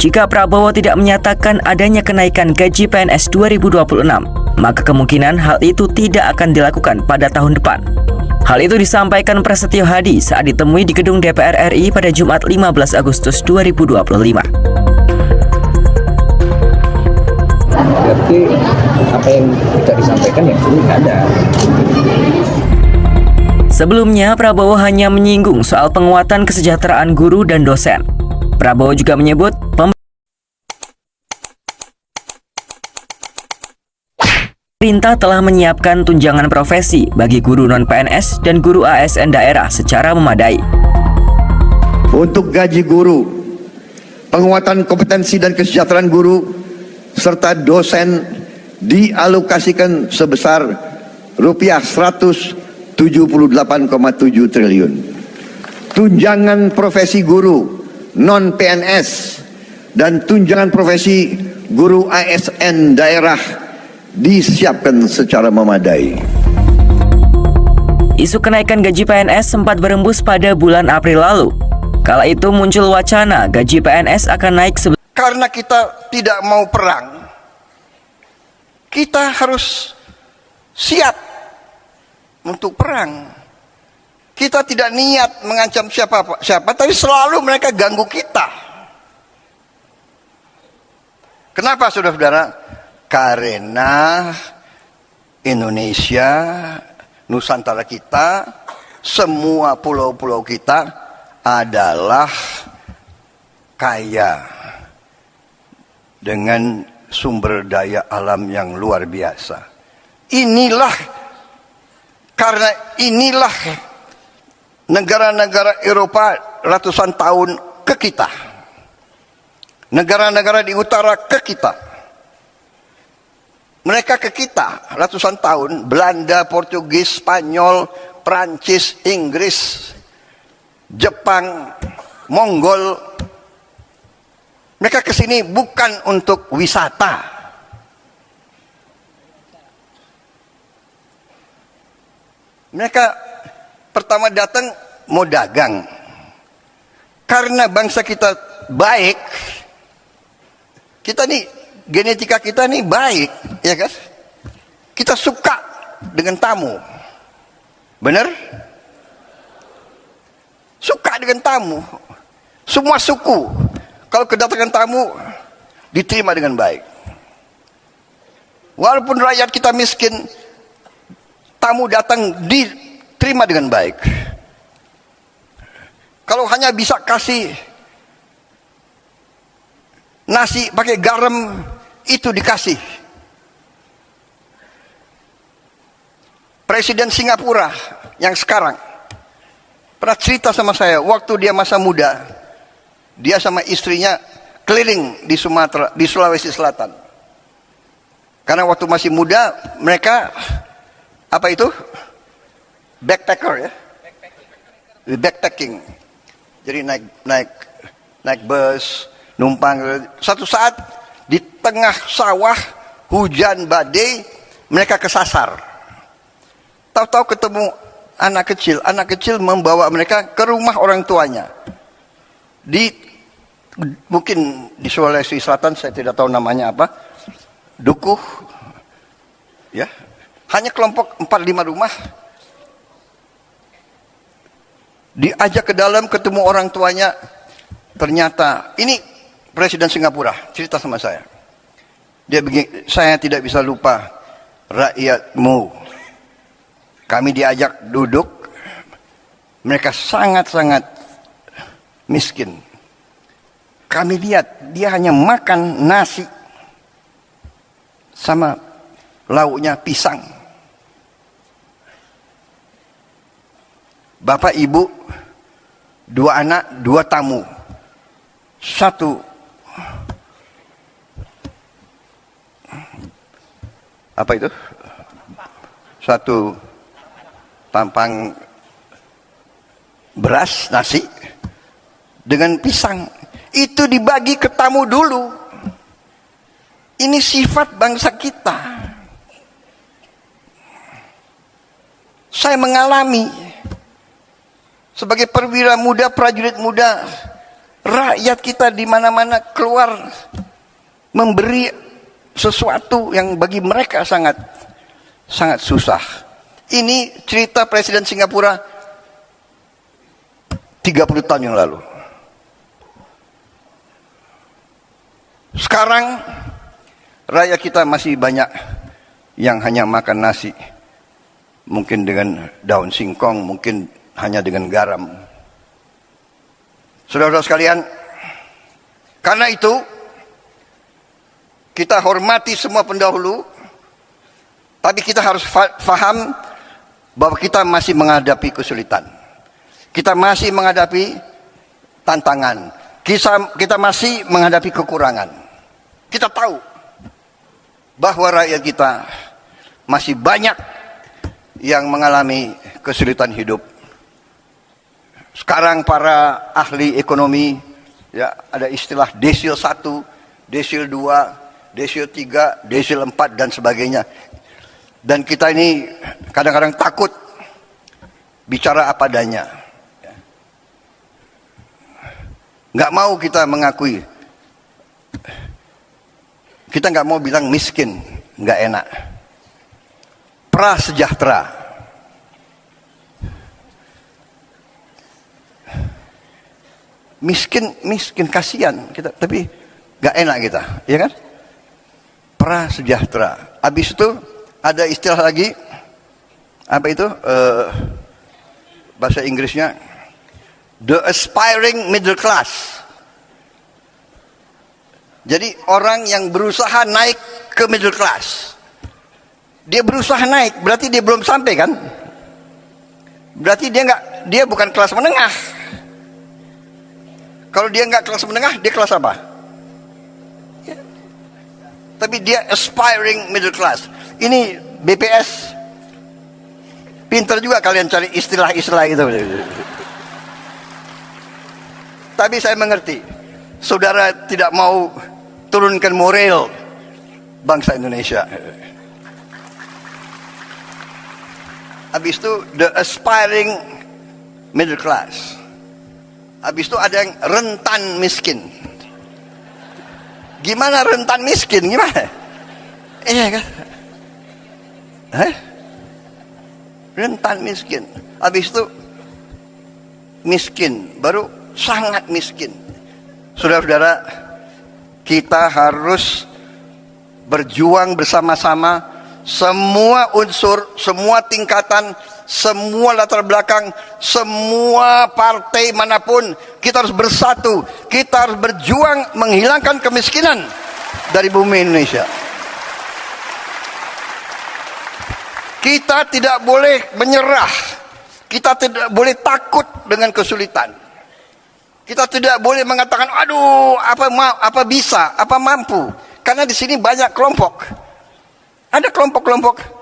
Jika Prabowo tidak menyatakan adanya kenaikan gaji PNS 2026, maka kemungkinan hal itu tidak akan dilakukan pada tahun depan. Hal itu disampaikan Prasetyo Hadi saat ditemui di gedung DPR RI pada Jumat 15 Agustus 2025. Berarti apa yang tidak disampaikan ya tidak ada. Sebelumnya, Prabowo hanya menyinggung soal penguatan kesejahteraan guru dan dosen. Prabowo juga menyebut pemerintah telah menyiapkan tunjangan profesi bagi guru non-PNS dan guru ASN daerah secara memadai. Untuk gaji guru, penguatan kompetensi dan kesejahteraan guru, serta dosen dialokasikan sebesar rupiah 178,7 triliun. Tunjangan profesi guru non-PNS dan tunjangan profesi guru ASN daerah disiapkan secara memadai. Isu kenaikan gaji PNS sempat berembus pada bulan April lalu. Kala itu muncul wacana gaji PNS akan naik karena kita tidak mau perang. Kita harus siap untuk perang. Kita tidak niat mengancam siapa, tapi selalu mereka ganggu kita. Kenapa, saudara-saudara? Karena Indonesia, Nusantara kita, semua pulau-pulau kita adalah kaya dengan sumber daya alam yang luar biasa. Karena inilah negara-negara Eropa ratusan tahun ke kita. Negara-negara di utara ke kita. Mereka ke kita ratusan tahun. Belanda, Portugis, Spanyol, Prancis, Inggris, Jepang, Mongol. Mereka ke sini bukan untuk wisata. Mereka pertama datang mau dagang. Karena bangsa kita baik, kita nih, genetika kita nih baik, ya kan? Kita suka dengan tamu. Benar? Suka dengan tamu. Semua suku, kalau kedatangan tamu, diterima dengan baik. Walaupun rakyat kita miskin, tamu datang diterima dengan baik. Kalau hanya bisa kasih nasi pakai garam, itu dikasih. Presiden Singapura yang sekarang pernah cerita sama saya, waktu dia masa muda, dia sama istrinya keliling di Sumatera, di Sulawesi Selatan. Karena waktu masih muda, mereka apa itu? Backpacker ya? Backpacking. Jadi naik bus, numpang. Satu saat di tengah sawah, hujan badai, mereka kesasar. Tahu-tahu ketemu anak kecil membawa mereka ke rumah orang tuanya. Mungkin di Sulawesi Selatan, saya tidak tahu namanya apa, dukuh, ya, hanya kelompok 4-5 rumah. Diajak ke dalam, ketemu orang tuanya, ternyata ini Presiden Singapura cerita sama saya. Dia begini, saya tidak bisa lupa rakyatmu. Kami diajak duduk, mereka sangat-sangat miskin. Kami lihat dia hanya makan nasi sama lauknya pisang. Bapak, ibu, 2 anak, 2 tamu. Satu apa itu? Satu tampang beras, nasi dengan pisang. Itu dibagi ke tamu dulu. Ini sifat bangsa kita. Saya mengalami sebagai perwira muda, prajurit muda, rakyat kita di mana-mana keluar memberi sesuatu yang bagi mereka sangat susah. Ini cerita Presiden Singapura 30 tahun yang lalu. Sekarang rakyat kita masih banyak yang hanya makan nasi, mungkin dengan daun singkong, mungkin hanya dengan garam. Saudara-saudara sekalian, karena itu kita hormati semua pendahulu, tapi kita harus faham bahwa kita masih menghadapi kesulitan. Kita masih menghadapi tantangan. Kita masih menghadapi kekurangan. Kita tahu bahwa rakyat kita masih banyak yang mengalami kesulitan hidup. Sekarang para ahli ekonomi, ya, ada istilah desil 1, desil 2, desil 3, desil 4 dan sebagainya. Dan kita ini kadang-kadang takut bicara apa adanya. Nggak mau kita mengakui. Kita nggak mau bilang miskin, nggak enak. Prasejahtera. Miskin kasihan kita, tapi nggak enak kita, ya kan? Prasejahtera. Habis itu ada istilah lagi, apa itu? Bahasa Inggrisnya, the aspiring middle class. Jadi orang yang berusaha naik ke middle class. Dia berusaha naik, berarti dia belum sampai kan? Berarti dia bukan kelas menengah. Kalau dia nggak kelas menengah, dia kelas apa? Ya. Tapi dia aspiring middle class. Ini BPS. Pinter juga kalian cari istilah-istilah itu. Tapi saya mengerti, saudara tidak mau turunkan moral bangsa Indonesia. Habis itu the aspiring middle class. Habis itu ada yang rentan miskin. Gimana rentan miskin? Gimana? Iya kan? Rentan miskin. Habis itu miskin, baru sangat miskin. Saudara-saudara, kita harus berjuang bersama-sama, semua unsur, semua tingkatan, semua latar belakang, semua partai manapun, kita harus bersatu. Kita harus berjuang menghilangkan kemiskinan dari bumi Indonesia. Kita tidak boleh menyerah. Kita tidak boleh takut dengan kesulitan. Kita tidak boleh mengatakan, aduh, apa bisa, apa mampu. Karena di sini banyak kelompok. Ada kelompok-kelompok